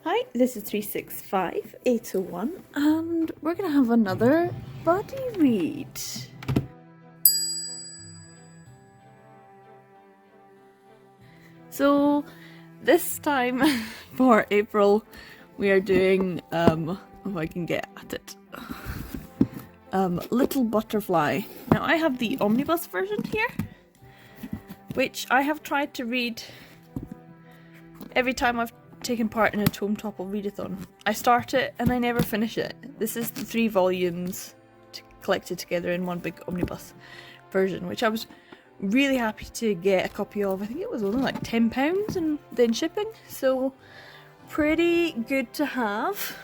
Hi, this is 365801 and we're going to have another buddy read. So this time for April we are doing, if I can get at it, Little Butterfly. Now I have the omnibus version here, which I have tried to read every time I've taken part in a Tome Topple readathon. I start it and I never finish it. This is the 3 volumes collected together in one big omnibus version, which I was really happy to get a copy of. I think it was only like £10 and then shipping, so pretty good to have.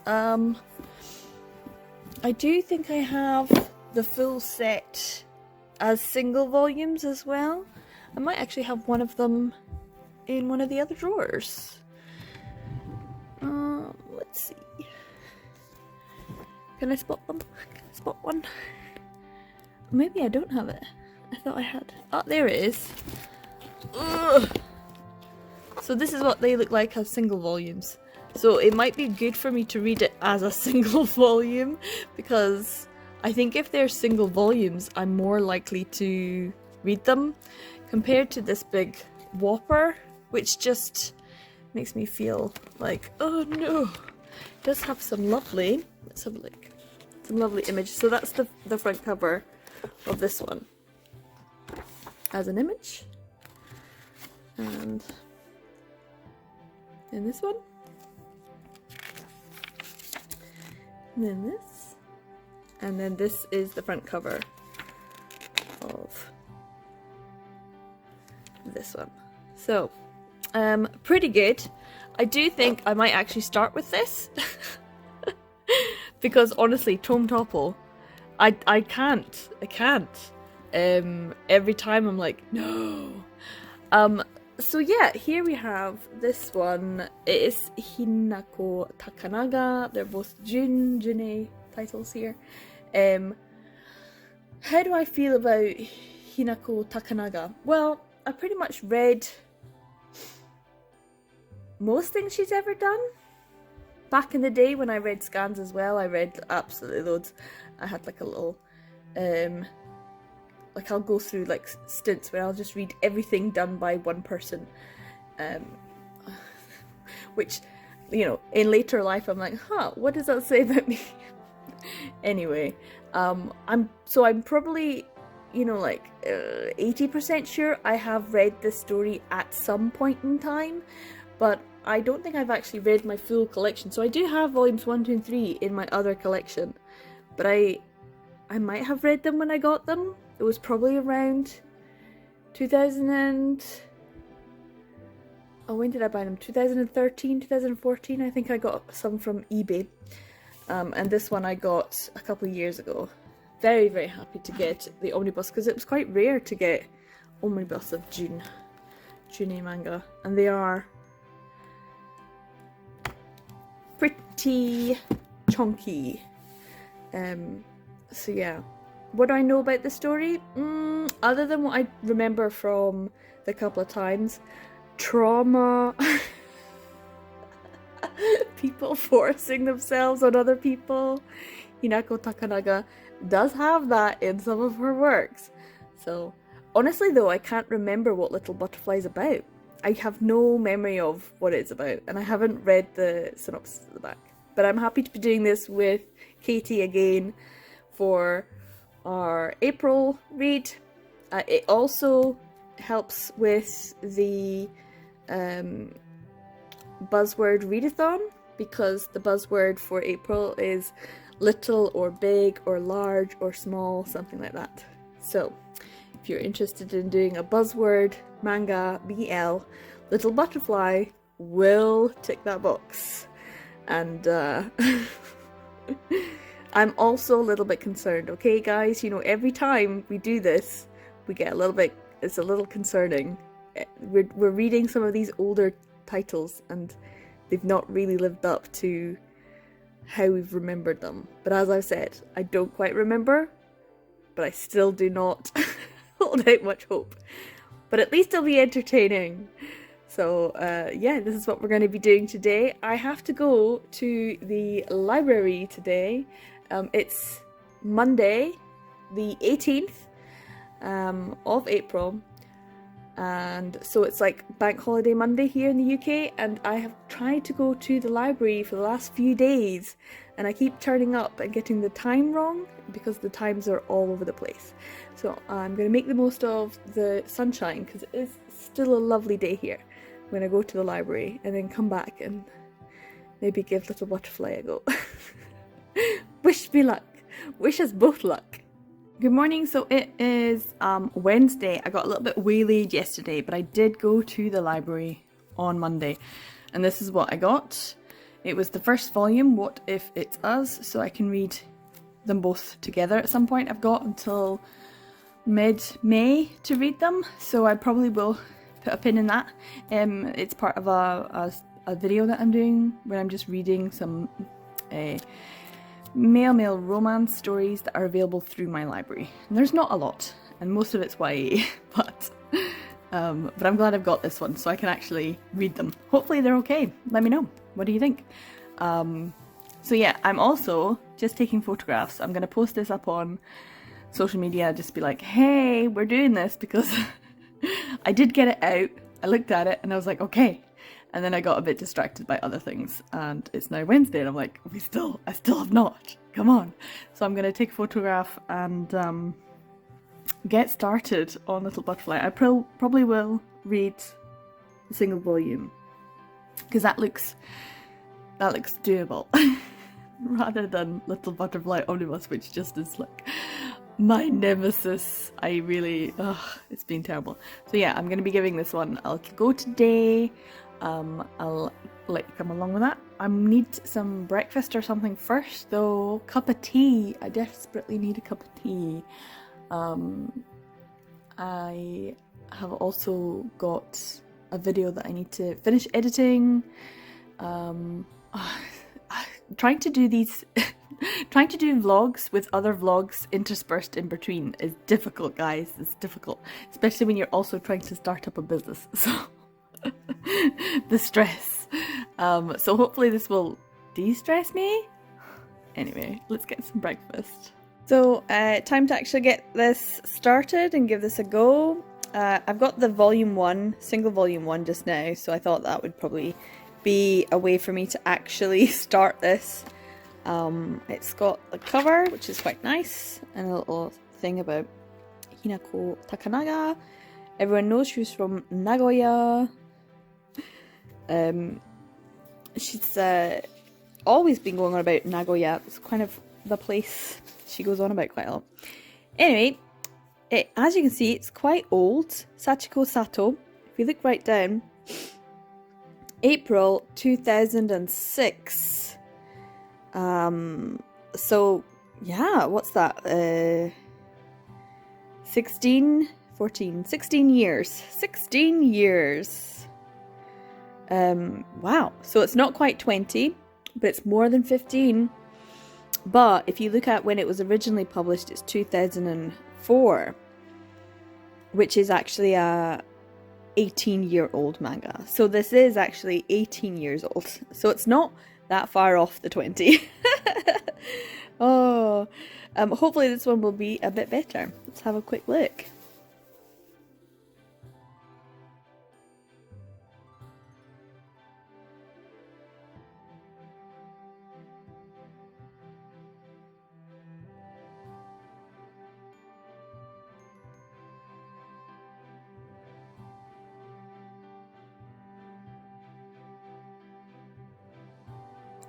I do think I have the full set as single volumes as well. I might actually have one of them in one of the other drawers. Let's see. Can I spot them? Can I spot one? Maybe I don't have it. I thought I had. Oh, there it is. Ugh. So this is what they look like as single volumes. So it might be good for me to read it as a single volume, because I think if they're single volumes, I'm more likely to read them compared to this big whopper, which just makes me feel like, oh no. It does have some lovely, let's have a look, some lovely images. So that's the front cover of this one as an image, and in this one, and then this, and then this is the front cover of this one. So pretty good. I do think I might actually start with this because honestly, Tome Topple, I can't. Every time I'm like, no. So yeah, here we have this one. It is Hinako Takanaga. They're both Junei titles here. How do I feel about Hinako Takanaga? Well, I pretty much read most things she's ever done. Back in the day when I read scans as well, I read absolutely loads. I had like a little, like I'll go through like stints where I'll just read everything done by one person. Which, you know, in later life I'm like, huh, what does that say about me? Anyway, I'm probably, you know, like 80% sure I have read this story at some point in time, but I don't think I've actually read my full collection. So I do have volumes 1, 2 and 3 in my other collection, but I might have read them when I got them. It was probably around 2000 and... oh, when did I buy them? 2013, 2014, I think I got some from eBay. And this one I got a couple of years ago. Very, very happy to get the omnibus, because it was quite rare to get omnibus of Junei manga, and they are pretty chunky. So yeah, what do I know about the story? Other than what I remember from the couple of times, trauma, people forcing themselves on other people. Hinako Takanaga does have that in some of her works. So honestly though, I can't remember what Little Butterfly is about. I have no memory of what it's about, and I haven't read the synopsis at the back. But I'm happy to be doing this with Katie again for our April read. It also helps with the buzzword readathon, because the buzzword for April is little or big or large or small, something like that. So if you're interested in doing a buzzword manga BL, Little Butterfly will tick that box. And I'm also a little bit concerned, okay guys? You know, every time we do this, we get a little bit, it's a little concerning. We're reading some of these older titles and they've not really lived up to how we've remembered them. But as I've said, I don't quite remember, but I still do not hold out much hope. But at least it'll be entertaining. So yeah, this is what we're going to be doing today. I have to go to the library today. It's Monday, the 18th of April. And so it's like Bank Holiday Monday here in the UK, and I have tried to go to the library for the last few days, and I keep turning up and getting the time wrong because the times are all over the place. So I'm going to make the most of the sunshine because it is still a lovely day here. I'm going to go to the library and then come back and maybe give Little Butterfly a go. Wish me luck. Wish us both luck. Good morning. So it is Wednesday. I got a little bit waylaid yesterday, but I did go to the library on Monday, and this is what I got. It was the first volume, What If It's Us, so I can read them both together at some point. I've got until mid-May to read them, so I probably will put a pin in that. It's part of a video that I'm doing where I'm just reading some male romance stories that are available through my library. And there's not a lot, and most of it's YA, but I'm glad I've got this one so I can actually read them. Hopefully they're okay. Let me know. What do you think? So yeah, I'm also just taking photographs. I'm going to post this up on social media, just be like, hey, we're doing this, because I did get it out. I looked at it and I was like, okay. And then I got a bit distracted by other things, and it's now Wednesday and I'm like, I still have not. Come on. So I'm going to take a photograph and get started on Little Butterfly. I probably will read the single volume because that looks doable rather than Little Butterfly Omnibus, which just is like my nemesis. It's been terrible. So yeah, I'm going to be giving this one I'll go today. I'll let you come along with that. I need some breakfast or something first though. Cup of tea. I desperately need a cup of tea. I have also got a video that I need to finish editing. Trying to do vlogs with other vlogs interspersed in between is difficult, guys. It's difficult, especially when you're also trying to start up a business. So the stress. So hopefully this will de-stress me. Anyway, let's get some breakfast. So time to actually get this started and give this a go. I've got the single volume one just now, so I thought that would probably be a way for me to actually start this. It's got the cover, which is quite nice, and a little thing about Hinako Takanaga. Everyone knows she's from Nagoya. She's always been going on about Nagoya. It's kind of the place she goes on about quite a lot. Anyway, as you can see, it's quite old. Sachiko Sato. If you look right down, April 2006. So yeah, what's that? 16 years. 16 years. Wow. So it's not quite 20, but it's more than 15. But if you look at when it was originally published, it's 2004, which is actually a 18-year-old manga. So this is actually 18 years old. So it's not that far off the 20. Oh, hopefully this one will be a bit better. Let's have a quick look.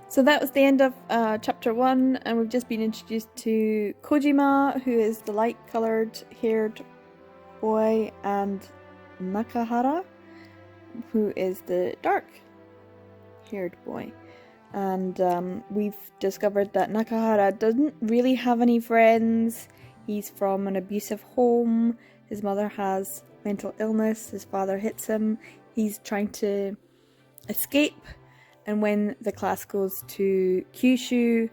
So that was the end of chapter 1, and we've just been introduced to Kojima, who is the light-coloured haired boy, and Nakahara, who is the dark-haired boy. And we've discovered that Nakahara doesn't really have any friends. He's from an abusive home. His mother has mental illness. His father hits him. He's trying to escape. And when the class goes to Kyushu,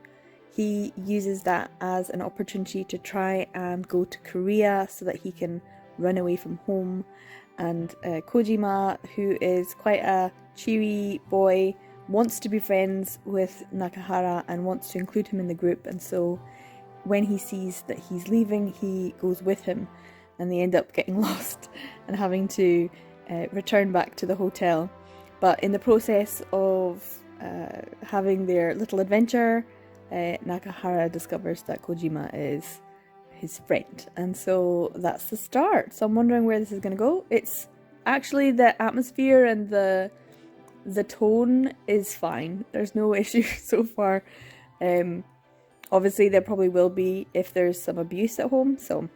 he uses that as an opportunity to try and go to Korea so that he can run away from home. and Kojima, who is quite a cheery boy, wants to be friends with Nakahara and wants to include him in the group, and so when he sees that he's leaving, he goes with him, and they end up getting lost and having to return back to the hotel. But in the process of having their little adventure, Nakahara discovers that Kojima is his friend, and so that's the start. So I'm wondering where this is going to go. It's actually, the atmosphere and the tone is fine. There's no issue so far. Obviously there probably will be if there's some abuse at home, so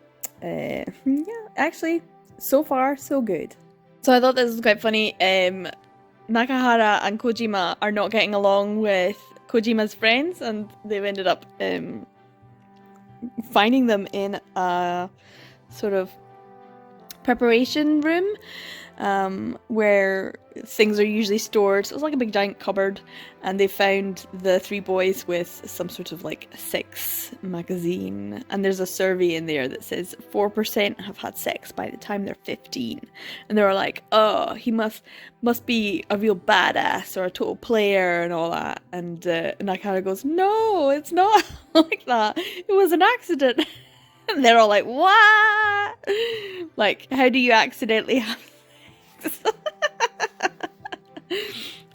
yeah, actually so far so good. So I thought this was quite funny. Nakahara and Kojima are not getting along with Kojima's friends, and they've ended up finding them in a sort of preparation room where things are usually stored. So it's like a big giant cupboard, and they found the three boys with some sort of like sex magazine, and there's a survey in there that says 4% have had sex by the time they're 15, and they were like, oh, he must be a real badass or a total player and all that, and Nakahara goes, no, it's not like that, it was an accident. And they're all like, what? Like, how do you accidentally have sex?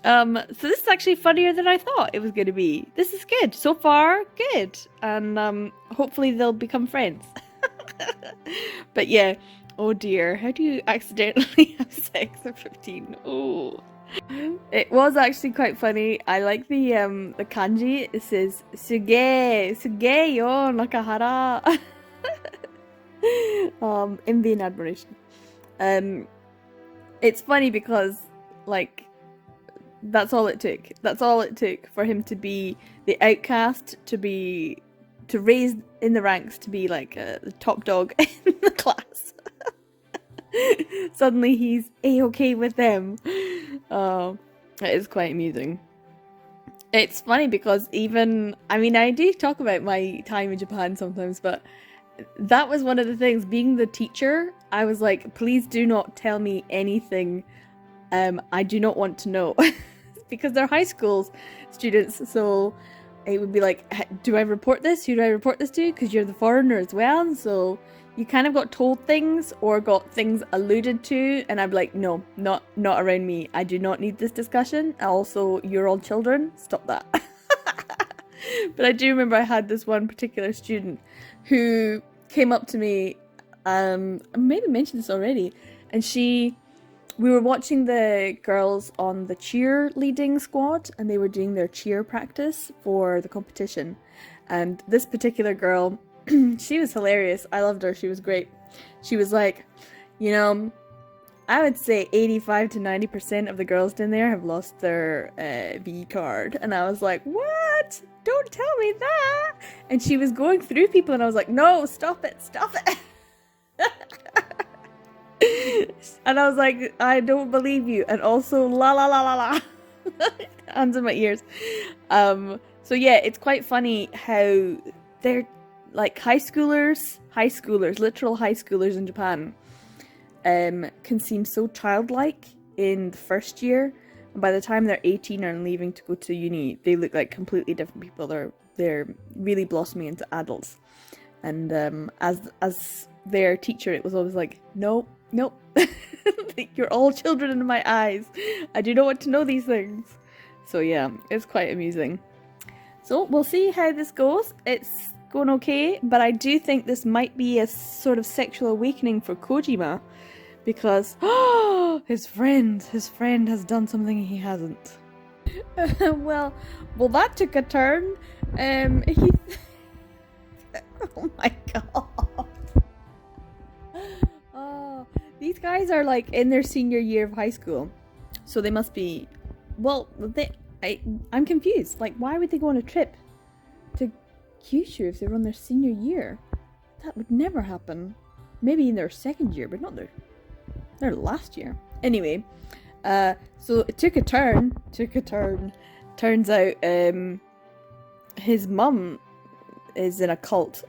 So this is actually funnier than I thought it was going to be. This is good. So far, good. And hopefully they'll become friends. But yeah, oh dear. How do you accidentally have sex at 15? Oh. It was actually quite funny. I like the kanji. It says, Suge yo Nakahara. Envy and admiration. It's funny because, like, that's all it took. That's all it took for him to be the outcast, to raise in the ranks, to be like the top dog in the class. Suddenly he's A-okay with them. Oh, it is quite amusing. It's funny because even, I mean, I do talk about my time in Japan sometimes, but that was one of the things, being the teacher, I was like, please do not tell me anything I do not want to know. Because they're high school students, so it would be like, do I report this? Who do I report this to? Because you're the foreigner as well, and so you kind of got told things or got things alluded to, and I'd be like, no, not around me. I do not need this discussion. Also, you're all children. Stop that. But I do remember I had this one particular student who came up to me, I maybe mentioned this already, and we were watching the girls on the cheerleading squad, and they were doing their cheer practice for the competition. And this particular girl, she was hilarious. I loved her. She was great. She was like, you know, I would say 85 to 90% of the girls down there have lost their V card. And I was like, what? Don't tell me that. And she was going through people, and I was like, no, stop it. And I was like, I don't believe you. And also, la la la la la. Hands in my ears. So yeah, it's quite funny how they're like high schoolers, literal high schoolers in Japan, can seem so childlike in the first year. And by the time they're 18 and leaving to go to uni, they look like completely different people. They're really blossoming into adults. And as their teacher, it was always like, nope. You're all children in my eyes. I do not want to know these things. So yeah, it's quite amusing. So we'll see how this goes. It's going okay, but I do think this might be a sort of sexual awakening for Kojima, because his friend has done something he hasn't. well, that took a turn. Oh my god. These guys are like in their senior year of high school, so they must be. Well, I'm confused. Like, why would they go on a trip to Kyushu if they were on their senior year? That would never happen. Maybe in their second year, but not their last year. Anyway, so it took a turn. Turns out, his mum is in a cult.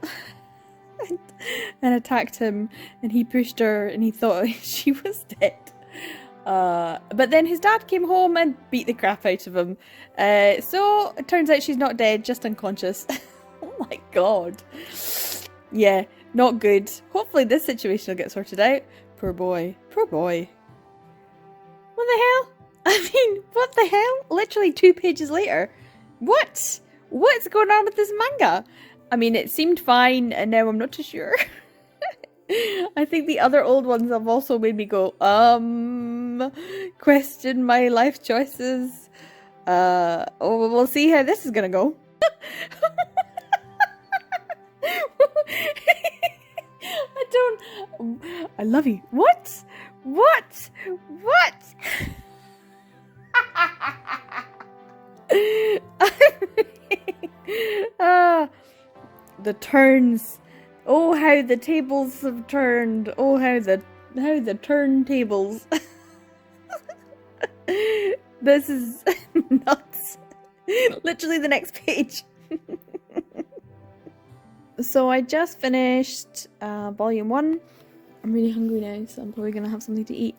and attacked him, and he pushed her and he thought she was dead. But then his dad came home and beat the crap out of him. So it turns out she's not dead, just unconscious. Oh my god. Yeah, not good. Hopefully this situation will get sorted out. Poor boy. Poor boy. What the hell? I mean, what the hell? Literally 2 pages later. What? What's going on with this manga? I mean, it seemed fine, and now I'm not too sure. I think the other old ones have also made me go, question my life choices. We'll see how this is gonna go. I love you. What? What? What? The turns. Oh, how the tables have turned. Oh, how the turntables. This is nuts. Literally the next page. So I just finished volume 1. I'm really hungry now, so I'm probably gonna have something to eat.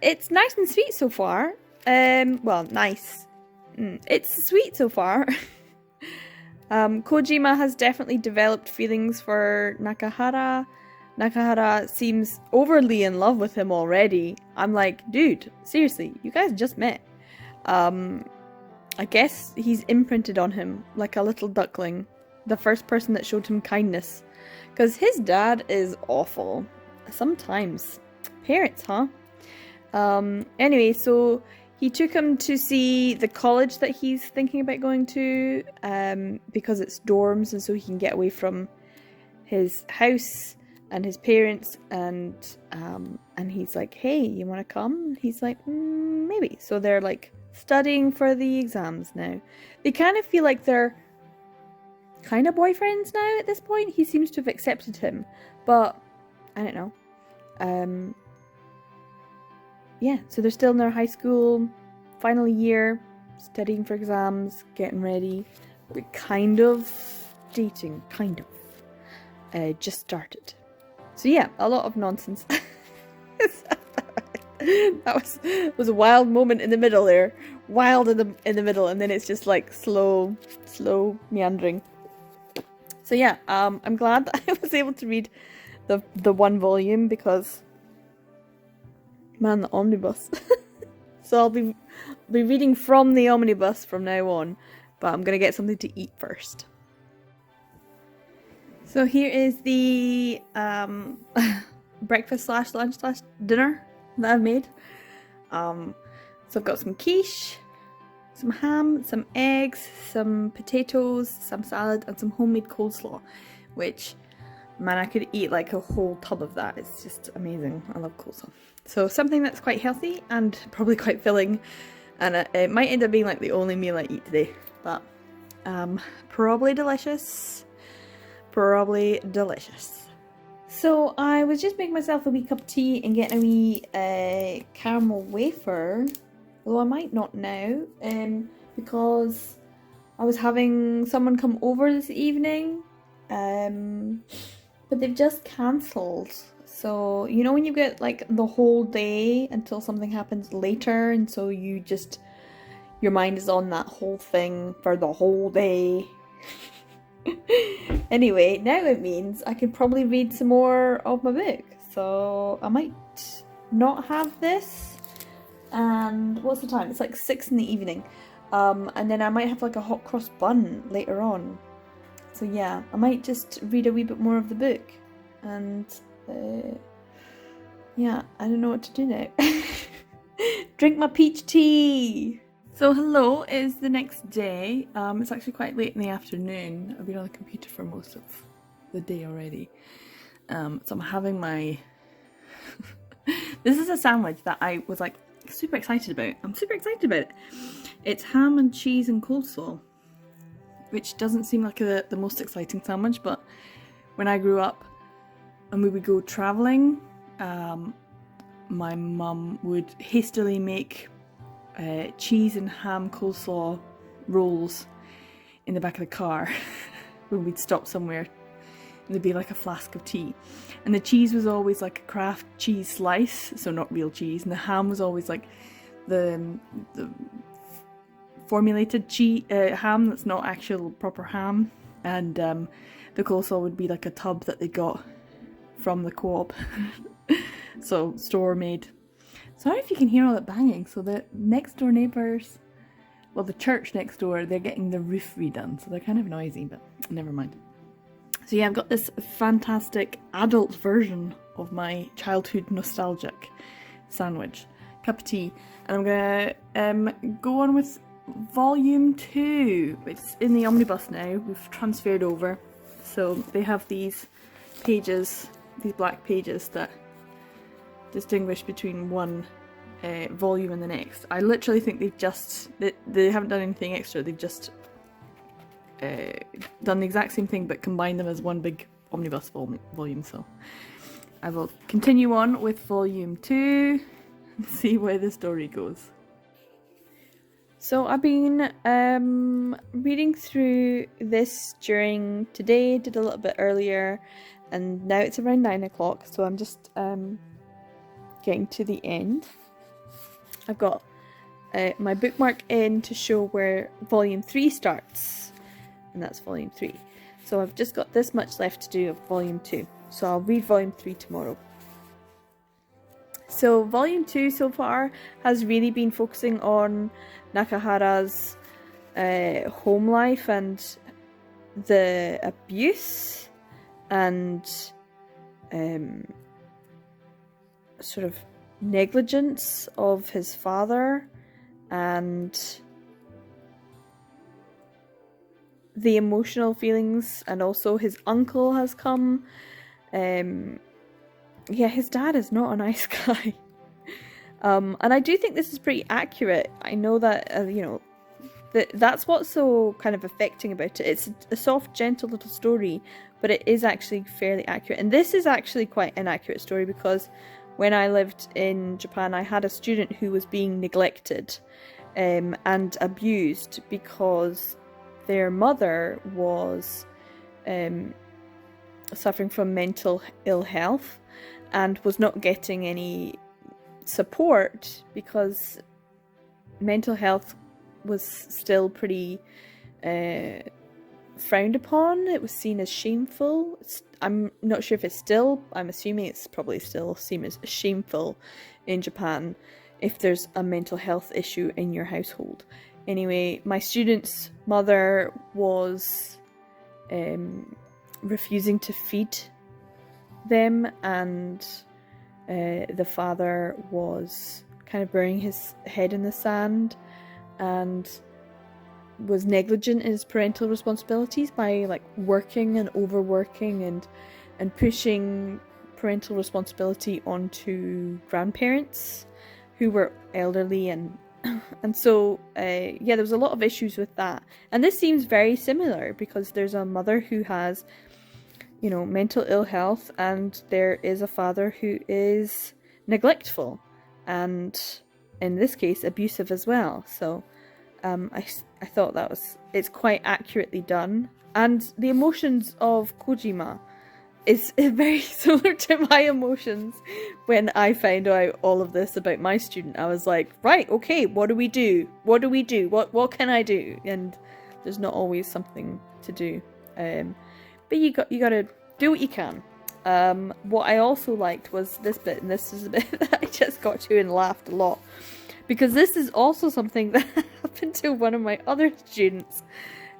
It's nice and sweet so far. Well, nice. It's sweet so far. Kojima has definitely developed feelings for Nakahara. Nakahara seems overly in love with him already. I'm like, dude, seriously, you guys just met. I guess he's imprinted on him like a little duckling. The first person that showed him kindness. Because his dad is awful. Sometimes. Parents, huh? Anyway, so he took him to see the college that he's thinking about going to, because it's dorms and so he can get away from his house and his parents, and he's like, hey, you want to come? He's like, maybe. So they're like studying for the exams now. They kind of feel like they're kind of boyfriends now at this point. He seems to have accepted him, but I don't know. Yeah, so they're still in their high school final year, studying for exams, getting ready. We're kind of dating, kind of. Just started. So yeah, a lot of nonsense. That was a wild moment in the middle there. Wild in the middle, and then it's just like slow meandering. So yeah, I'm glad that I was able to read the 1 volume, because man, the omnibus. So I'll be reading from the omnibus from now on, but I'm gonna get something to eat first. So here is the breakfast / lunch / dinner that I've made. So I've got some quiche, some ham, some eggs, some potatoes, some salad, and some homemade coleslaw, which, man, I could eat like a whole tub of that. It's just amazing. I love coleslaw. So something that's quite healthy and probably quite filling, and it might end up being like the only meal I eat today, but probably delicious. Probably delicious. So I was just making myself a wee cup of tea and getting a wee caramel wafer, although I might not now, because I was having someone come over this evening, but they've just cancelled. So, you know when you get like the whole day until something happens later, and so you just, your mind is on that whole thing for the whole day. Anyway, now it means I could probably read some more of my book. So I might not have this. And what's the time? It's like 6 in the evening. And then I might have like a hot cross bun later on. So yeah, I might just read a wee bit more of the book. And yeah, I don't know what to do now. Drink my peach tea! So hello, it's the next day. It's actually quite late in the afternoon. I've been on the computer for most of the day already. So I'm having my... This is a sandwich that I was like super excited about. I'm super excited about it. It's ham and cheese and coleslaw, which doesn't seem like the most exciting sandwich, but when I grew up and we would go travelling, my mum would hastily make cheese and ham coleslaw rolls in the back of the car when we'd stop somewhere. There'd be like a flask of tea, and the cheese was always like a Kraft cheese slice, so not real cheese, and the ham was always like the formulated ham that's not actual proper ham, and the coleslaw would be like a tub that they got from the co-op, so store made. Sorry if you can hear all that banging. So the next door neighbours, well, the church next door, they're getting the roof redone, so they're kind of noisy, but never mind. So yeah, I've got this fantastic adult version of my childhood nostalgic sandwich, cup of tea, and I'm gonna go on with volume 2. It's in the omnibus now, we've transferred over, so they have these pages, these black pages that distinguish between one volume and the next. I literally think they haven't done anything extra, they've just done the exact same thing but combined them as one big omnibus volume. So I will continue on with volume 2 and see where the story goes. So I've been reading through this during today, did a little bit earlier, and now it's around 9 o'clock, so I'm just getting to the end. I've got my bookmark in to show where volume 3 starts, and that's volume 3. So I've just got this much left to do of volume 2, so I'll read volume 3 tomorrow. So volume 2 so far has really been focusing on Nakahara's home life and the abuse and sort of negligence of his father, and the emotional feelings, and also his uncle has come. Yeah, his dad is not a nice guy. And I do think this is pretty accurate. I know that, that's what's so kind of affecting about it. It's a soft, gentle little story, but it is actually fairly accurate. And this is actually quite an accurate story, because when I lived in Japan, I had a student who was being neglected and abused because their mother was suffering from mental ill health and was not getting any support because mental health was still pretty frowned upon. It was seen as shameful. I'm not sure if it's still, I'm assuming it's probably still seen as shameful in Japan if there's a mental health issue in your household. Anyway, my student's mother was refusing to feed them, and the father was kind of burying his head in the sand and was negligent in his parental responsibilities by like working and overworking and pushing parental responsibility onto grandparents who were elderly, and so yeah, there was a lot of issues with that. And this seems very similar because there's a mother who has, you know, mental ill health, and there is a father who is neglectful and in this case abusive as well. So I thought it's quite accurately done, and the emotions of Kojima is very similar to my emotions when I found out all of this about my student. I was like, right, okay, what do we do? What do we do? What can I do? And there's not always something to do. But you gotta do what you can. What I also liked was this bit, and this is a bit that I just got to and laughed a lot, because this is also something that happened to one of my other students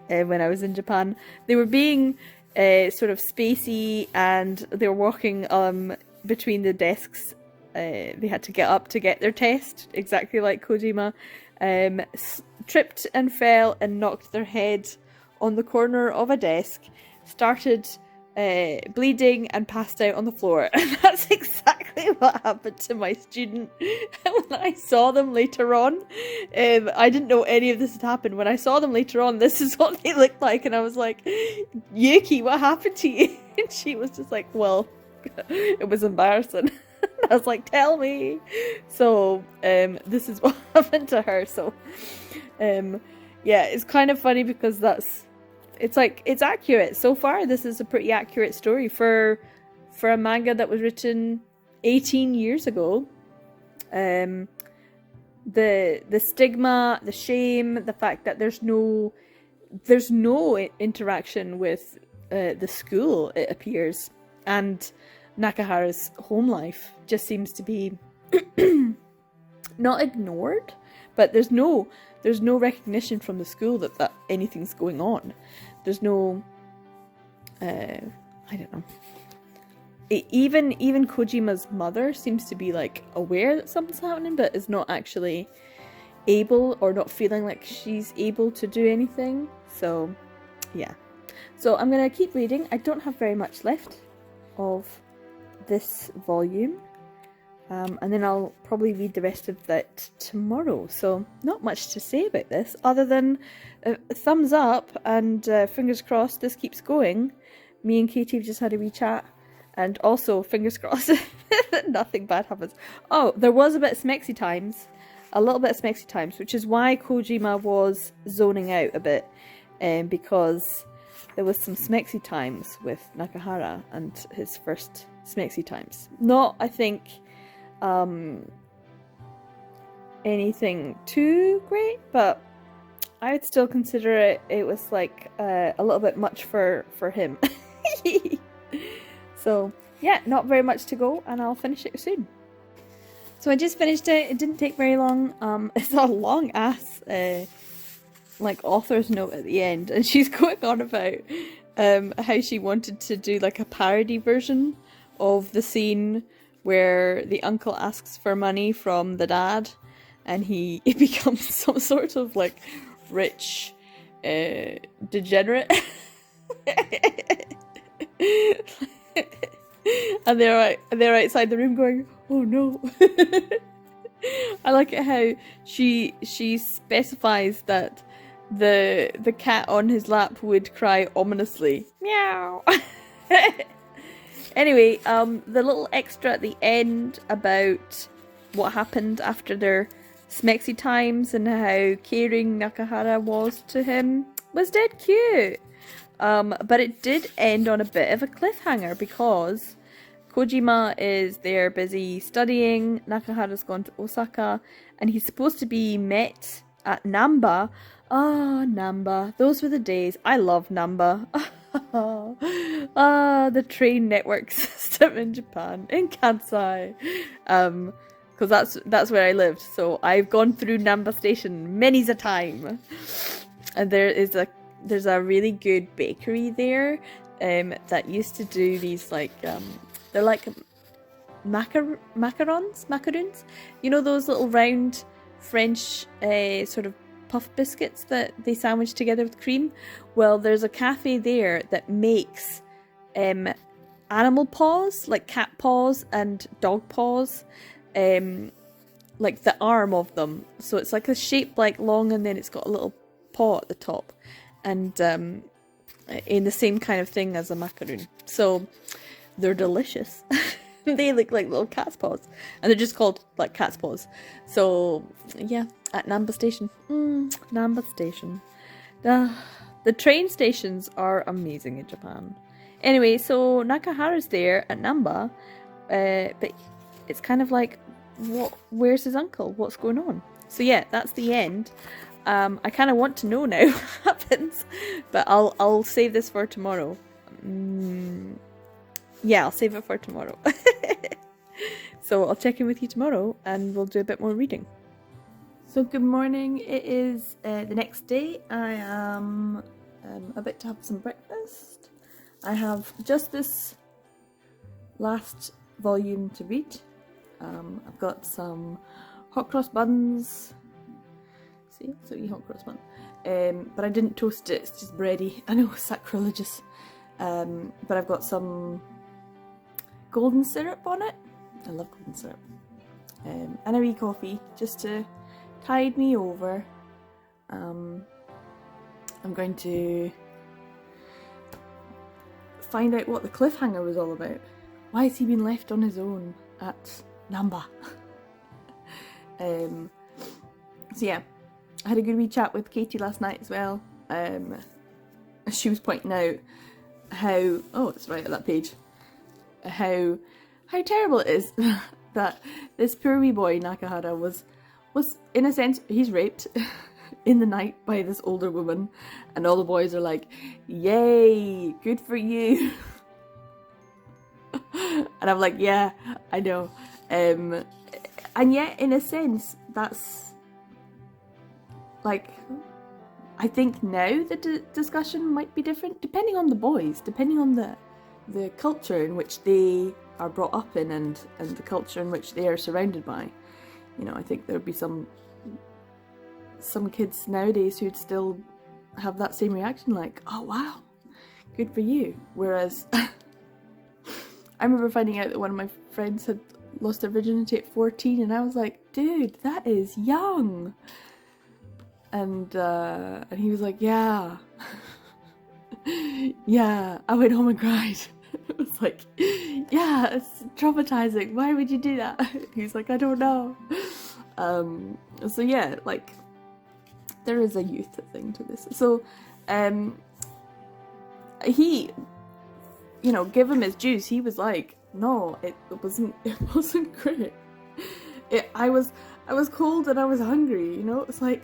when I was in Japan. They were being sort of spacey, and they were walking between the desks. They had to get up to get their test, exactly like Kojima. Tripped and fell and knocked their head on the corner of a desk, started bleeding and passed out on the floor. And that's exactly what happened to my student. When I saw them later on, I didn't know any of this had happened. When I saw them later on, this is what they looked like, and I was like, Yuki, what happened to you? And she was just like, well, it was embarrassing. I was like, tell me. So this is what happened to her. So yeah, it's kind of funny because that's it's like, it's accurate. So far, this is a pretty accurate story for a manga that was written 18 years ago. The stigma, the shame, the fact that there's no interaction with the school, it appears, and Nakahara's home life just seems to be not ignored, but there's no recognition from the school that anything's going on. There's no I don't know. Even Kojima's mother seems to be like aware that something's happening, but is not actually able, or not feeling like she's able to do anything. So yeah, so I'm gonna keep reading. I don't have very much left of this volume, and then I'll probably read the rest of that tomorrow. So not much to say about this other than thumbs up and fingers crossed this keeps going. Me and Katie have just had a wee chat, and also fingers crossed that nothing bad happens. Oh, there was a bit of smexy times, a little bit of smexy times, which is why Kojima was zoning out a bit, because there was some smexy times with Nakahara and his first smexy times. Not, I think, anything too great, but I would still consider it was like a little bit much for him. So yeah, not very much to go, and I'll finish it soon. So I just finished it. It didn't take very long. It's a long ass like author's note at the end, and she's going on about how she wanted to do like a parody version of the scene where the uncle asks for money from the dad, and he becomes some sort of like rich degenerate. And they're outside the room going, oh no. I like it how she specifies that the cat on his lap would cry ominously. Meow. Anyway, the little extra at the end about what happened after their smexy times and how caring Nakahara was to him was dead cute. But it did end on a bit of a cliffhanger because Kojima is there busy studying, Nakahara's gone to Osaka, and he's supposed to be met at Namba. Ah, Namba. Those were the days. I love Namba. The train network system in Japan, in Kansai. Because that's where I lived, so I've gone through Namba Station many's a time. And there's a really good bakery there that used to do these like they're like macarons, you know, those little round French sort of puff biscuits that they sandwich together with cream. Well, there's a cafe there that makes animal paws, like cat paws and dog paws, like the arm of them, so it's like a shape like long, and then it's got a little paw at the top, and in the same kind of thing as a macaroon. So they're delicious. They look like little cat's paws, and they're just called like cat's paws. So yeah, at Namba Station. Namba Station. The train stations are amazing in Japan. Anyway, so Nakahara's there at Namba, but it's kind of like, where's his uncle? What's going on? So yeah, that's the end. I kind of want to know now what happens, but I'll save this for tomorrow. Yeah, I'll save it for tomorrow. So I'll check in with you tomorrow and we'll do a bit more reading. So good morning. It is the next day. I am about to have some breakfast. I have just this last volume to read. I've got some hot cross buns. See, so you hot cross bun. But I didn't toast it, it's just bready. I know, sacrilegious. But I've got some golden syrup on it. I love golden syrup. And a wee coffee, just to tide me over. I'm going to find out what the cliffhanger was all about. Why has he been left on his own at Namba? So yeah, I had a good wee chat with Katie last night as well. she was pointing out how, oh, it's right at that page, how terrible it is that this poor wee boy Nakahara was in a sense, he's raped in the night by this older woman, and all the boys are like, yay, good for you. And I'm like, yeah, I know. And yet, in a sense, that's like, I think now the discussion might be different, depending on the boys, depending on the culture in which they are brought up in, and the culture in which they are surrounded by. You know, I think there would be some kids nowadays who'd still have that same reaction, like, oh wow, good for you. Whereas I remember finding out that one of my friends had lost their virginity at 14, and I was like, dude, that is young. And he was like, yeah. Yeah, I went home and cried. It was like, yeah, it's traumatizing. Why would you do that? He's like, I don't know. So yeah, like, there is a youth thing to this. So, he, you know, give him his juice. He was like, no, it wasn't great. I was cold and I was hungry, you know? It's like,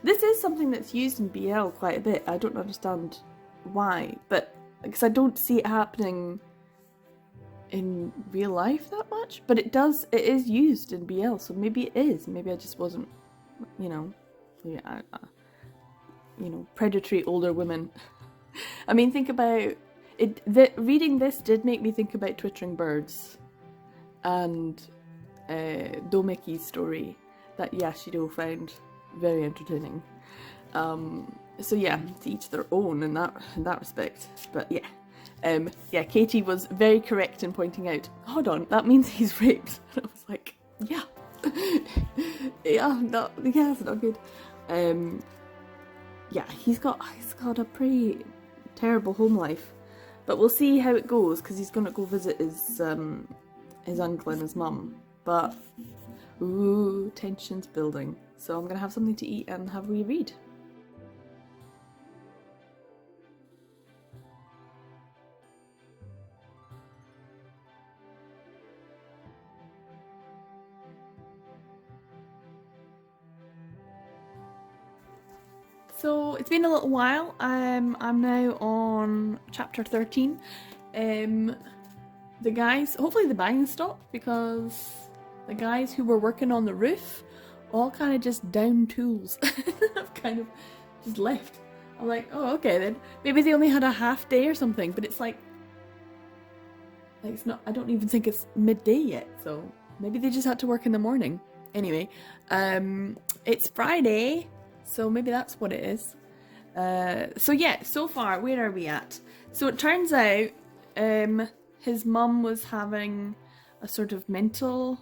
this is something that's used in BL quite a bit. I don't understand why, but because I don't see it happening in real life that much, but it is used in BL, so maybe it is. Maybe I just wasn't, you know, predatory older women. I mean, think about it. Reading this did make me think about Twittering Birds and Domeki's story that Yashido found very entertaining. So yeah, to each their own in that respect. But yeah, Katie was very correct in pointing out, hold on, that means he's raped. And I was like, yeah, it's not good. Yeah, he's got a pretty terrible home life, but we'll see how it goes, because he's gonna go visit his uncle and his mum. But ooh, tension's building. So I'm gonna have something to eat and have a wee read. So it's been a little while. I'm now on chapter 13. The guys, hopefully the banging stopped, because the guys who were working on the roof all kind of just down tools. I've kind of just left. I'm like, oh, okay then. Maybe they only had a half day or something, but it's like it's not, I don't even think it's midday yet, so maybe they just had to work in the morning. Anyway, it's Friday, so maybe that's what it is. So yeah, so far, where are we at? So it turns out his mum was having a sort of mental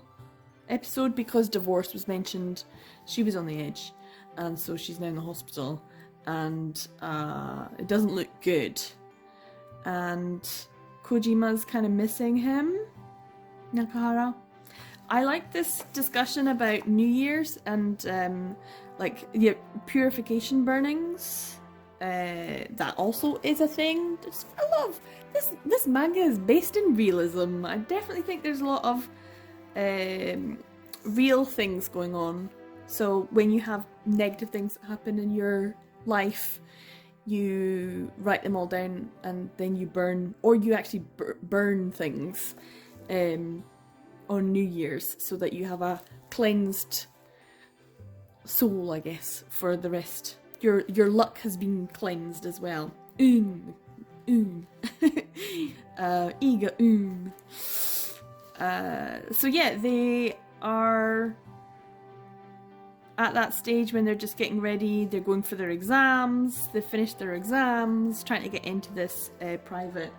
episode because divorce was mentioned. She was on the edge, and so she's now in the hospital, and it doesn't look good. And Kojima's kind of missing him, Nakahara. I like this discussion about New Year's and like purification burnings. That also is a thing. I love this manga is based in realism. I definitely think there's a lot of real things going on. So when you have negative things that happen in your life, you write them all down and then you burn, or you actually burn things on New Year's, so that you have a cleansed soul, I guess, for the rest. Your luck has been cleansed as well. Iga so yeah, they are at that stage when they're just getting ready. They're going for their exams. They've finished their exams, trying to get into this private.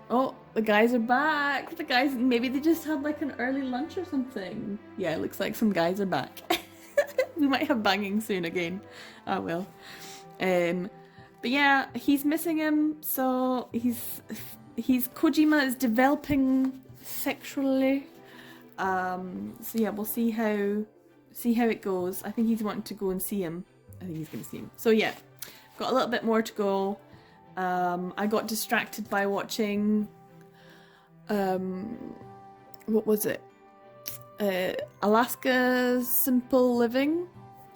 Oh, the guys are back. The guys, maybe they just had like an early lunch or something. Yeah, it looks like some guys are back. We might have banging soon again. Oh well. But yeah, he's missing him. So he's Kojima is developing sexually. So yeah, we'll see how it goes. I think he's wanting to go and see him I think he's gonna see him. So yeah, got a little bit more to go. I got distracted by watching, what was it? Alaska's Simple Living.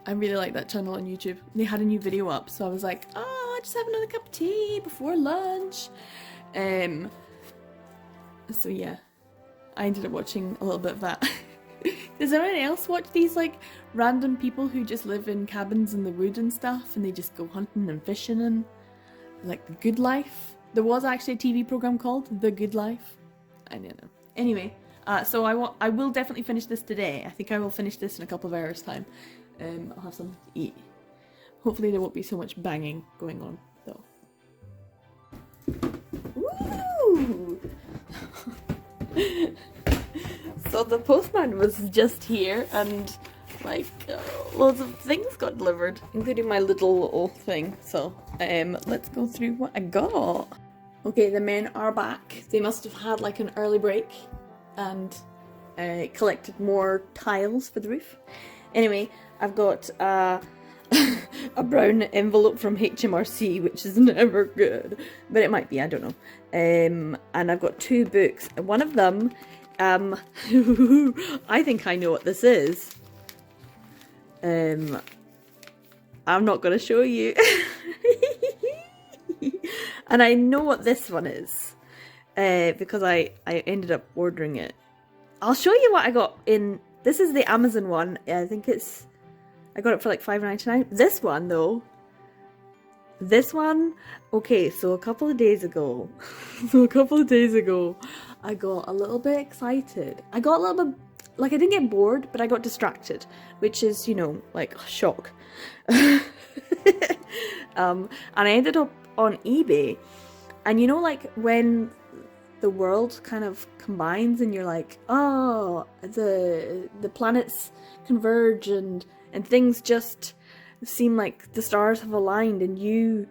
I really like that channel on YouTube. They had a new video up, so I was like, oh, just have another cup of tea before lunch. So yeah, I ended up watching a little bit of that. Does anyone else watch these like random people who just live in cabins in the wood and stuff, and they just go hunting and fishing and like The Good Life? There was actually a TV program called The Good Life. I don't know. Anyway, so I will definitely finish this today. I think I will finish this in a couple of hours time. I'll have something to eat. Hopefully there won't be so much banging going on though. Woo! So the postman was just here and like loads of things got delivered, including my little thing. So let's go through what I got. Okay, the men are back. They must have had like an early break and collected more tiles for the roof. Anyway, I've got a brown envelope from HMRC, which is never good, but it might be, I don't know. And I've got 2 books. One of them, I think I know what this is. I'm not going to show you. And I know what this one is, because I ended up ordering it. I'll show you what I got in. This is the Amazon one. I think I got it for like $5.99. This one though. This one, okay, so a couple of days ago, I got a little bit excited. I got a little bit, like I didn't get bored, but I got distracted, which is, you know, like shock. And I ended up on eBay, and you know, like when the world kind of combines and you're like, oh, the planets converge and things just seem like the stars have aligned and you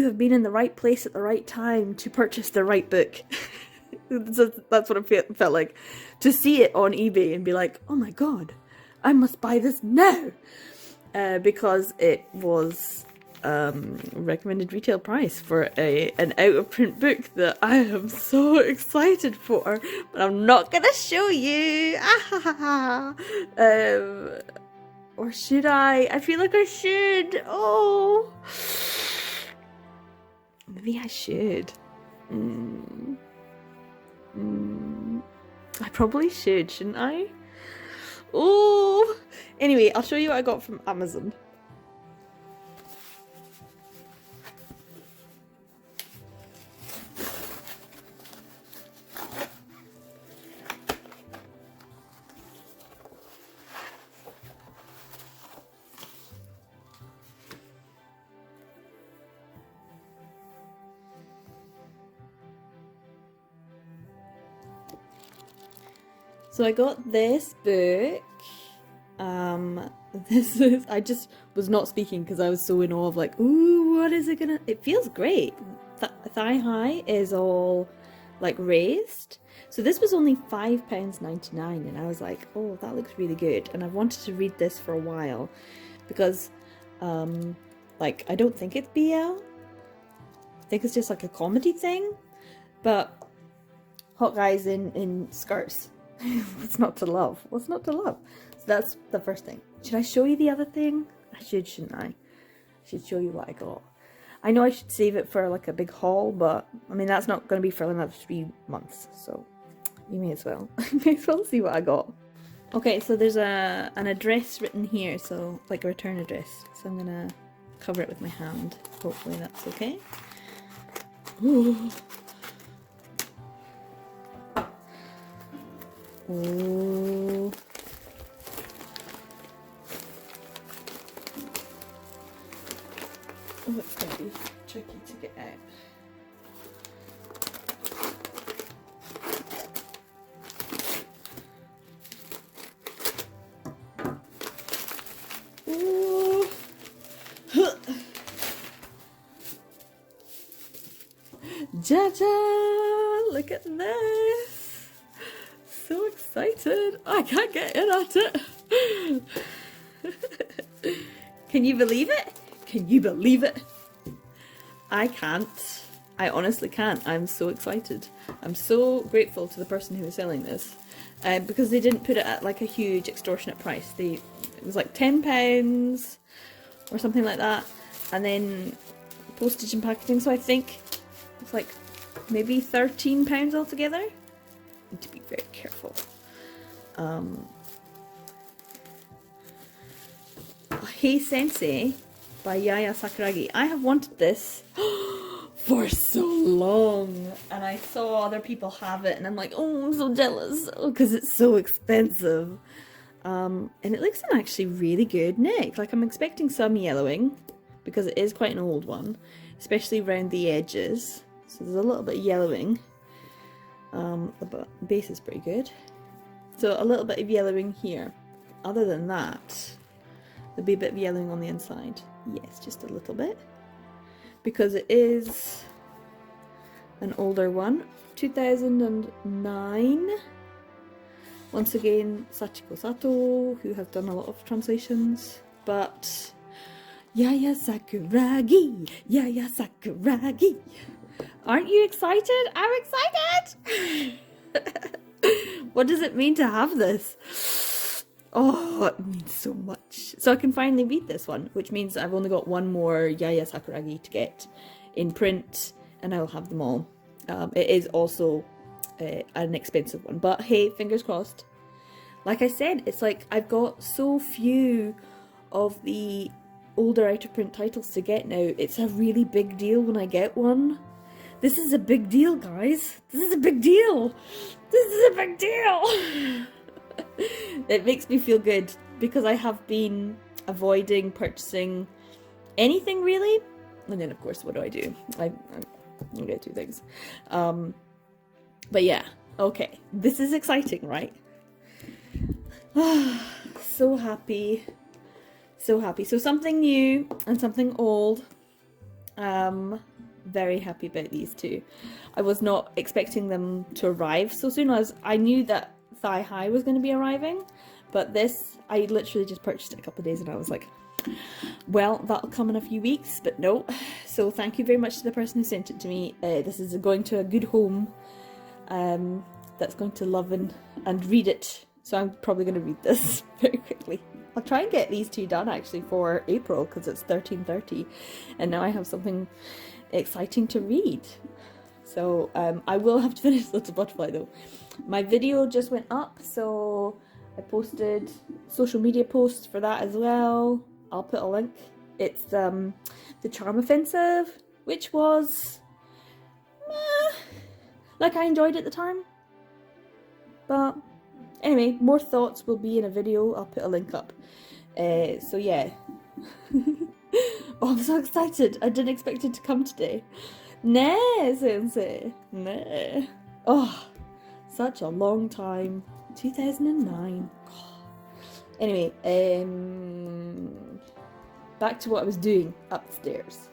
have been in the right place at the right time to purchase the right book. That's what it felt like, to see it on eBay and be like, oh my god, I must buy this now, because it was recommended retail price for an out of print book that I am so excited for, but I'm not gonna show you. Or should I? I feel like I should. Oh, maybe I should. I probably should, shouldn't I? Oh, anyway, I'll show you what I got from Amazon. So I got this book. This is, I just was not speaking because I was so in awe of like, ooh, what is it gonna, it feels great. Thigh high is all like raised. So this was only £5.99 and I was like, oh, that looks really good. And I've wanted to read this for a while because, like, I don't think it's BL. I think it's just like a comedy thing, but hot guys in skirts. What's not to love? What's not to love? So that's the first thing. Should I show you the other thing? I should, shouldn't I? I should show you what I got. I know I should save it for like a big haul, but I mean that's not going to be for another 3 months, so you may as well. May as well see what I got. Okay, so there's an address written here, so like a return address. So I'm gonna cover it with my hand. Hopefully that's okay. Ooh. Oh. Oh, it's going to be tricky to get out. Ooh. Ja-ja! Look at this! So excited! I can't get in at it! Can you believe it? Can you believe it? I can't. I honestly can't. I'm so excited. I'm so grateful to the person who was selling this. Because they didn't put it at like a huge extortionate price. It was like £10 or something like that. And then postage and packaging. So I think it's like maybe £13 altogether. Need to be very careful. Hey Sensei by Yaya Sakuragi. I have wanted this for so long, and I saw other people have it, and I'm like, oh, I'm so jealous because it's so expensive. And it looks in actually really good nick. Like, I'm expecting some yellowing because it is quite an old one, especially around the edges. So there's a little bit of yellowing. The base is pretty good. So a little bit of yellowing here. Other than that, there'll be a bit of yellowing on the inside. Yes, just a little bit. Because it is an older one. 2009. Once again, Sachiko Sato, who has done a lot of translations. But Yaya Sakuragi! Yaya Sakuragi! Aren't you excited? I'm excited! What does it mean to have this? Oh, it means so much. So I can finally read this one, which means I've only got one more Yaya Sakuragi to get in print, and I will have them all. It is also an expensive one, but hey, fingers crossed. Like I said, it's like I've got so few of the older out of print titles to get now. It's a really big deal when I get one. This is a big deal, guys. This is a big deal. This is a big deal. It makes me feel good because I have been avoiding purchasing anything really. And then of course, what do? I get two things. But yeah, okay. This is exciting, right? So happy. So happy. So something new and something old. Very happy about these two. I was not expecting them to arrive so soon. I knew that Thigh High was going to be arriving, but this, I literally just purchased it a couple of days and I was like, well, that'll come in a few weeks, but no. So thank you very much to the person who sent it to me. This is going to a good home that's going to love and read it. So I'm probably going to read this very quickly. I'll try and get these two done actually for April because it's 13:30 and now I have something exciting to read. So I will have to finish Little Butterfly though. My video just went up, so I posted social media posts for that as well. I'll put a link. It's the Charm Offensive, which was like I enjoyed it at the time. But anyway, more thoughts will be in a video. I'll put a link up. So yeah. Oh, I'm so excited. I didn't expect it to come today. Nah, Sensei. Nah. Oh, such a long time. 2009. Anyway, back to what I was doing upstairs.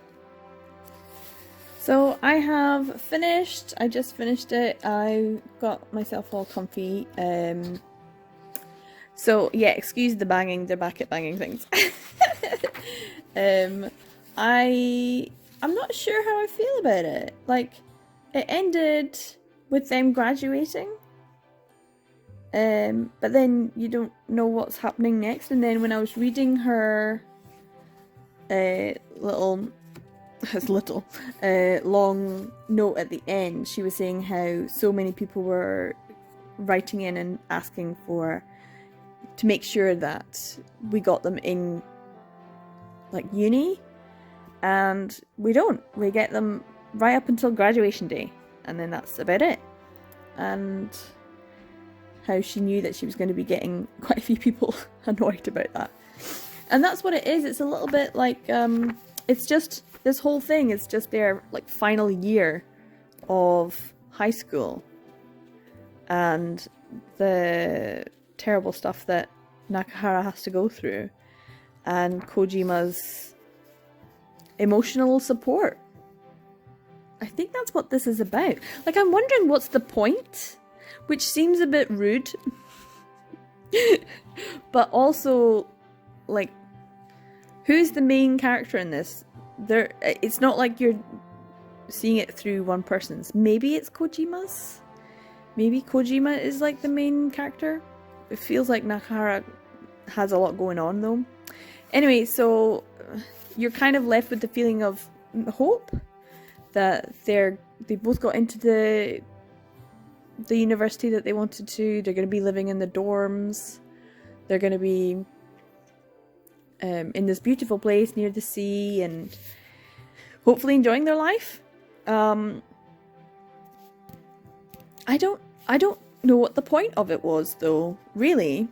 So I have finished. I just finished it. I got myself all comfy. So yeah, excuse the banging. They're back at banging things. I'm not sure how I feel about it. Like, it ended with them graduating. But then you don't know what's happening next. And then when I was reading her long note at the end, she was saying how so many people were writing in and asking to make sure that we got them in like uni, and we don't. We get them right up until graduation day, and then that's about it. And how she knew that she was going to be getting quite a few people annoyed about that. And that's what it is. It's a little bit like, it's just, this whole thing is just their like final year of high school. And the terrible stuff that Nakahara has to go through. And Kojima's emotional support. I think that's what this is about. Like, I'm wondering what's the point? Which seems a bit rude. But also, like, Who's the main character in this? It's not like you're seeing it through one person's. Maybe it's Kojima's? Maybe Kojima is like the main character? It feels like Nakahara has a lot going on though. Anyway, so you're kind of left with the feeling of hope that they both got into the university that they wanted to. They're going to be living in the dorms. They're going to be in this beautiful place near the sea and hopefully enjoying their life. I don't know what the point of it was though, really.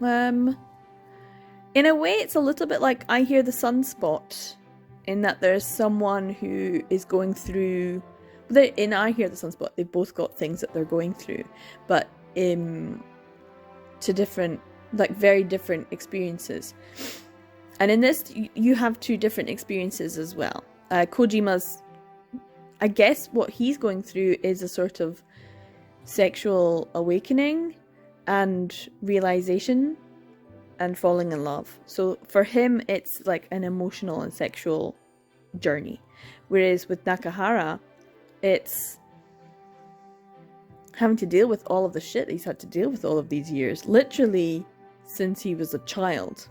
In a way it's a little bit like I Hear the Sunspot, in that there's someone who is going through... In I Hear the Sunspot, they've both got things that they're going through, but to different, like very different experiences. And in this, you have two different experiences as well. Kojima's, I guess what he's going through is a sort of sexual awakening and realization and falling in love. So for him, it's like an emotional and sexual journey. Whereas with Nakahara, it's having to deal with all of the shit he's had to deal with all of these years. Literally since he was a child.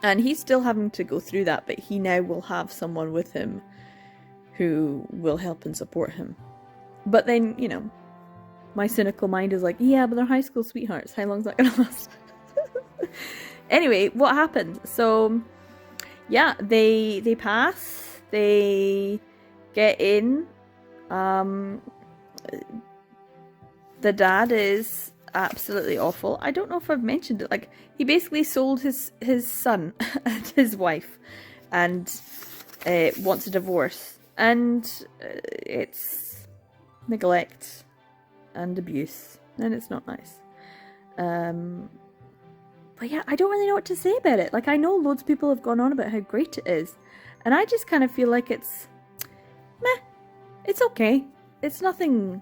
And he's still having to go through that, but he now will have someone with him who will help and support him. But then, you know, my cynical mind is like, yeah, but they're high school sweethearts. How long's that gonna last? Anyway, what happened? So, yeah, they pass. They get in. The dad is absolutely awful. I don't know if I've mentioned it. Like, he basically sold his son and his wife and wants a divorce. And it's neglect and abuse. And it's not nice. But yeah, I don't really know what to say about it. Like, I know loads of people have gone on about how great it is. And I just kind of feel like it's... meh. It's okay. It's nothing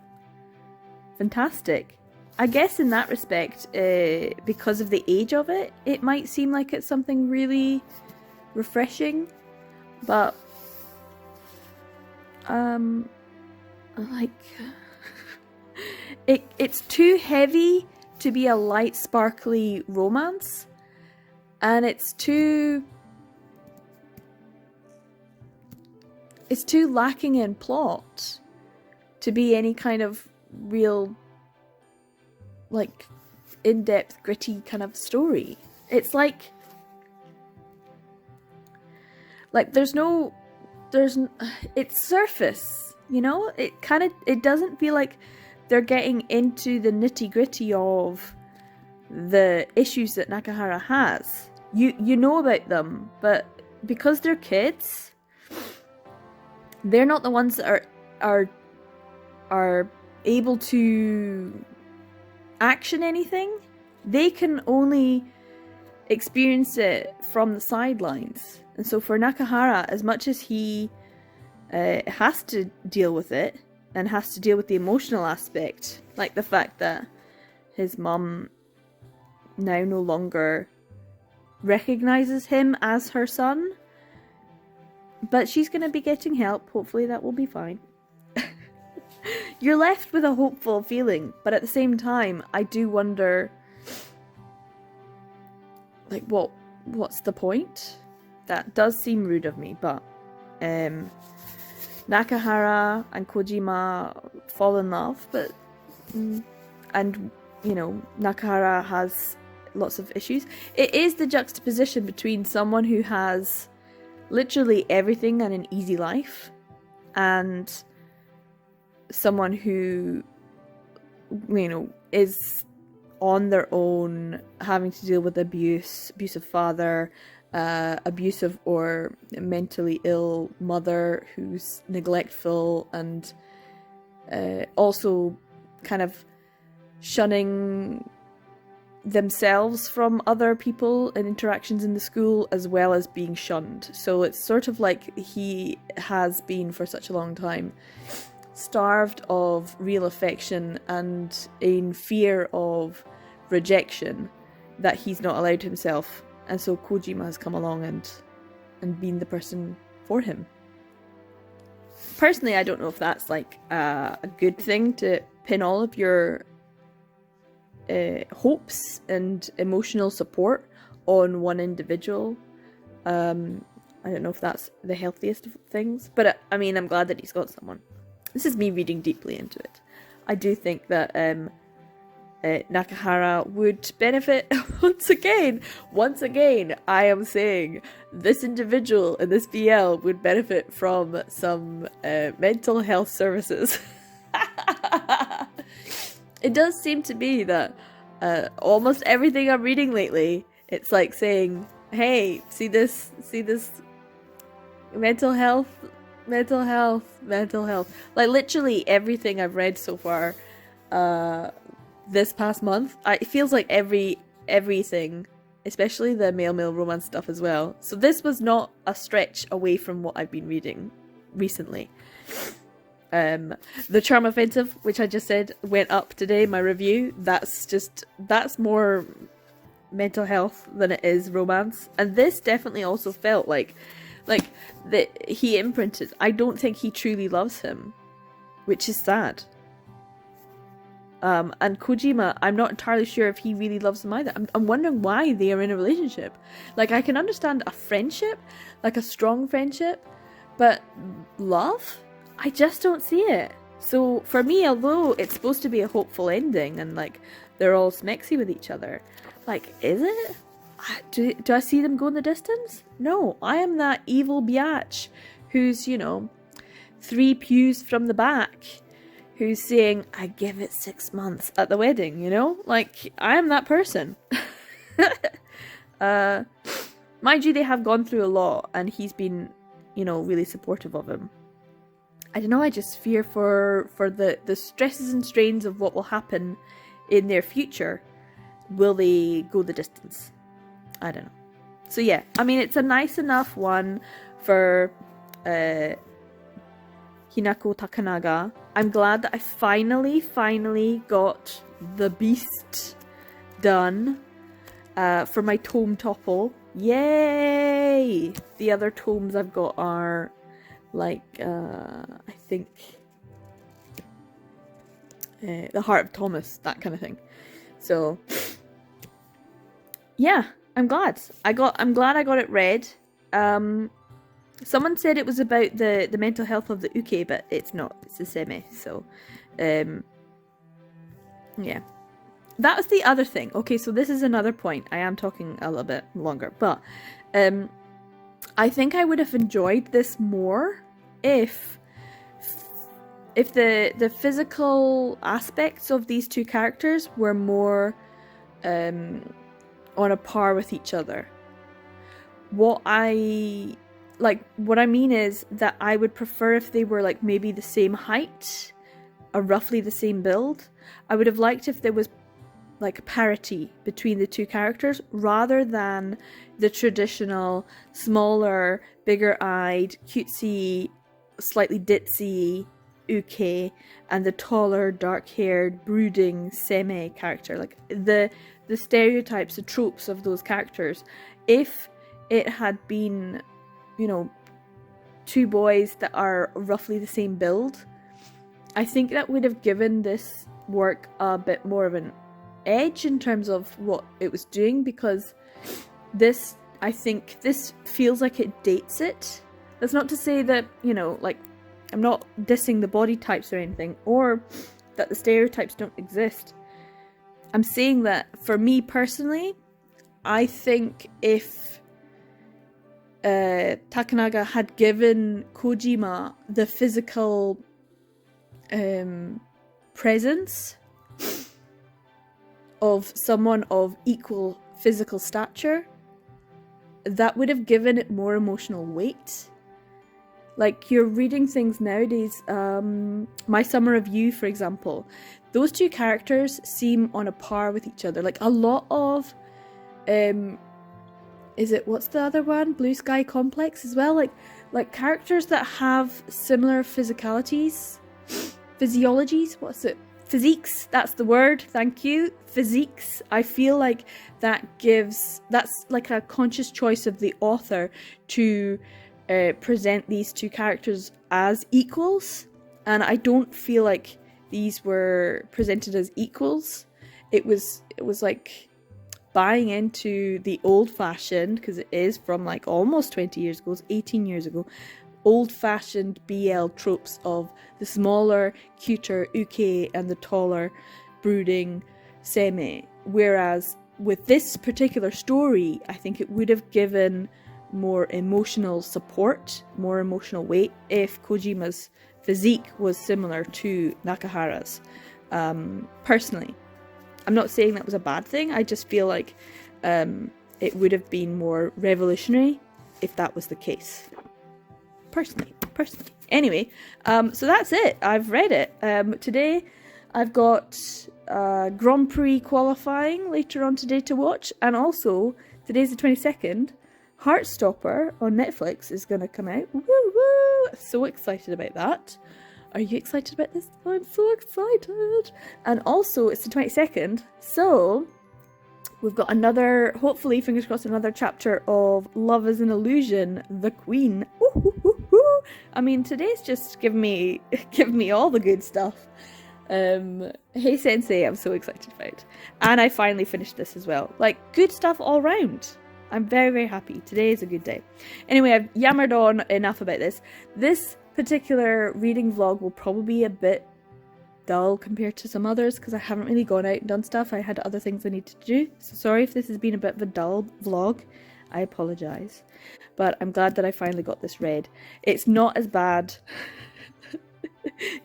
fantastic. I guess in that respect, because of the age of it, it might seem like it's something really refreshing. But... like... it's too heavy to be a light, sparkly romance. And it's too lacking in plot to be any kind of real, like, in-depth, gritty kind of story. It's like it's surface, you know? It doesn't feel like they're getting into the nitty-gritty of the issues that Nakahara has. You know about them, but because they're kids, they're not the ones that are able to action anything. They can only experience it from the sidelines. And so for Nakahara, as much as he has to deal with it, and has to deal with the emotional aspect, like the fact that his mum now no longer recognizes him as her son, but she's going to be getting help. Hopefully that will be fine. You're left with a hopeful feeling, but at the same time, I do wonder, like, what's the point? That does seem rude of me, but Nakahara and Kojima fall in love, but and you know, Nakahara has lots of issues. It is the juxtaposition between someone who has literally everything and an easy life, and someone who, you know, is on their own, having to deal with abusive father, abusive or mentally ill mother who's neglectful, and also kind of shunning themselves from other people and interactions in the school, as well as being shunned. So it's sort of like he has been for such a long time starved of real affection and in fear of rejection, that he's not allowed himself, and so Kojima has come along and been the person for him. Personally, I don't know if that's like a good thing to pin all of your hopes and emotional support on one individual. I don't know if that's the healthiest of things, but I mean, I'm glad that he's got someone. This is me reading deeply into it. I do think that Nakahara would benefit once again, I am saying this individual in this BL would benefit from some mental health services. It does seem to be that almost everything I'm reading lately, it's like saying, hey, see this mental health. Like literally everything I've read so far this past month, it feels like everything, especially the male romance stuff as well. So this was not a stretch away from what I've been reading recently. The Charm Offensive, which I just said went up today, my review, that's more mental health than it is romance. And this definitely also felt like that he imprinted. I don't think he truly loves him, which is sad. And Kojima, I'm not entirely sure if he really loves him either. I'm wondering why they are in a relationship. Like, I can understand a friendship, like a strong friendship, but love? I just don't see it. So for me, although it's supposed to be a hopeful ending and like they're all smexy with each other, like, is it? Do I see them go in the distance? No, I am that evil biatch who's, 3 pews from the back, who's saying, I give it 6 months at the wedding, Like, I am that person. Mind you, they have gone through a lot, and he's been, really supportive of him. I don't know, I just fear for the stresses and strains of what will happen in their future. Will they go the distance? I don't know. So yeah, I mean, it's a nice enough one for Hinako Takanaga. I'm glad that I finally got the Beast done for my tome topple. Yay! The other tomes I've got are like, I think, The Heart of Thomas, that kind of thing. So, yeah, I'm glad. I'm glad I got it read. Someone said it was about the mental health of the uke, but it's not. It's a semi. So, yeah. That was the other thing. Okay, so this is another point. I am talking a little bit longer, but I think I would have enjoyed this more if the physical aspects of these two characters were more on a par with each other. What I mean is that I would prefer if they were like maybe the same height or roughly the same build. I would have liked if there was like parity between the two characters rather than the traditional smaller, bigger-eyed, cutesy, slightly ditzy uke and the taller, dark-haired, brooding semi character. Like the stereotypes, the tropes of those characters. If it had been, two boys that are roughly the same build, I think that would have given this work a bit more of an edge in terms of what it was doing, because I think this feels like it dates it. That's not to say that, I'm not dissing the body types or anything, or that the stereotypes don't exist. I'm saying that for me personally, I think if Takanaga had given Kojima the physical presence of someone of equal physical stature, that would have given it more emotional weight. Like, you're reading things nowadays, My Summer of You, for example, those two characters seem on a par with each other. Like, a lot of, what's the other one? Blue Sky Complex as well? Like characters that have similar physiologies, Physiques, that's the word, thank you. Physiques. I feel like that's like a conscious choice of the author to present these two characters as equals, and I don't feel like these were presented as equals. It was like buying into the old-fashioned, because it is from like almost 20 years ago, it's 18 years ago, old-fashioned BL tropes of the smaller, cuter uke and the taller, brooding seme. Whereas with this particular story, I think it would have given more emotional support, more emotional weight, if Kojima's physique was similar to Nakahara's. Personally, I'm not saying that was a bad thing, I just feel like it would have been more revolutionary if that was the case. Personally. Anyway, so that's it. I've read it. Today I've got Grand Prix qualifying later on today to watch, and also today's the 22nd. Heartstopper on Netflix is going to come out. Woo woo! So excited about that. Are you excited about this? Oh, I'm so excited. And also it's the 22nd, so we've got another, hopefully, fingers crossed, another chapter of Love is an Illusion, The Queen. Ooh, ooh, ooh, ooh. I mean, today's just giving me all the good stuff. Hey Sensei, I'm so excited about. And I finally finished this as well. Like, good stuff all round. I'm very, very happy. Today is a good day. Anyway, I've yammered on enough about this. This particular reading vlog will probably be a bit dull compared to some others because I haven't really gone out and done stuff. I had other things I needed to do. So sorry if this has been a bit of a dull vlog. I apologise. But I'm glad that I finally got this read. It's not as bad.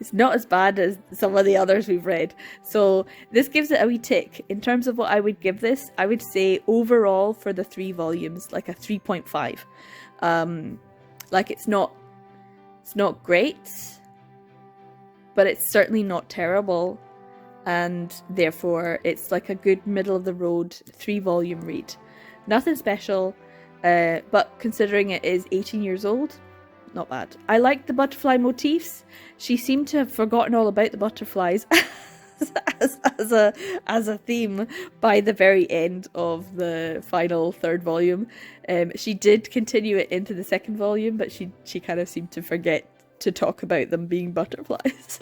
It's not as bad as some of the others we've read. So this gives it a wee tick. In terms of what I would give this, I would say overall for the 3 volumes, like a 3.5. Like it's not great, but it's certainly not terrible, and therefore it's like a good middle of the road 3-volume read. Nothing special, but considering it is 18 years old, not bad. I like the butterfly motifs. She seemed to have forgotten all about the butterflies as a theme by the very end of the final 3rd volume. She did continue it into the 2nd volume, but she kind of seemed to forget to talk about them being butterflies.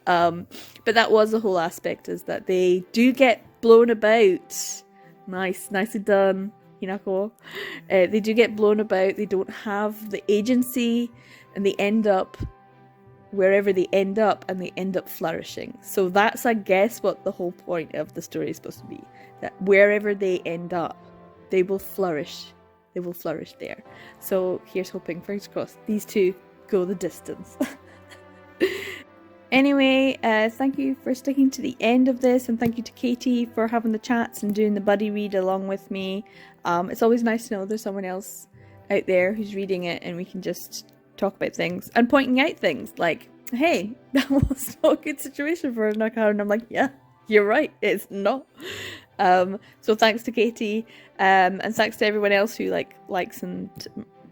But that was the whole aspect, is that they do get blown about. Nicely done, Hinako. They do get blown about. They don't have the agency, and they end up wherever they end up, and they end up flourishing. So that's, I guess, what the whole point of the story is supposed to be. That wherever they end up, they will flourish. They will flourish there. So here's hoping, fingers crossed, these two go the distance. Anyway, thank you for sticking to the end of this, and thank you to Katie for having the chats and doing the buddy read along with me. It's always nice to know there's someone else out there who's reading it, and we can just talk about things and pointing out things like, hey, that was not a good situation for Nakahara, and I'm like, yeah, you're right, it's not. So thanks to Katie, and thanks to everyone else who likes and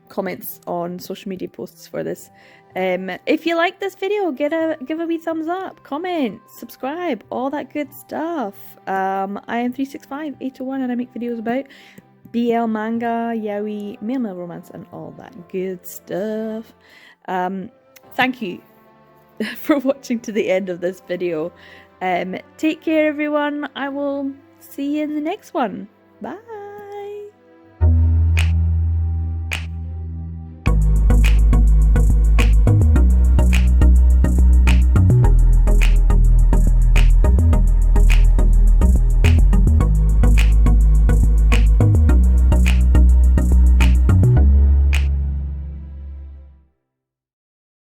comments on social media posts for this. If you like this video, give a wee thumbs up, comment, subscribe, all that good stuff. I am 365-801, and I make videos about BL manga, yaoi, male romance, and all that good stuff. Thank you for watching to the end of this video. Take care, everyone. I will see you in the next one. Bye.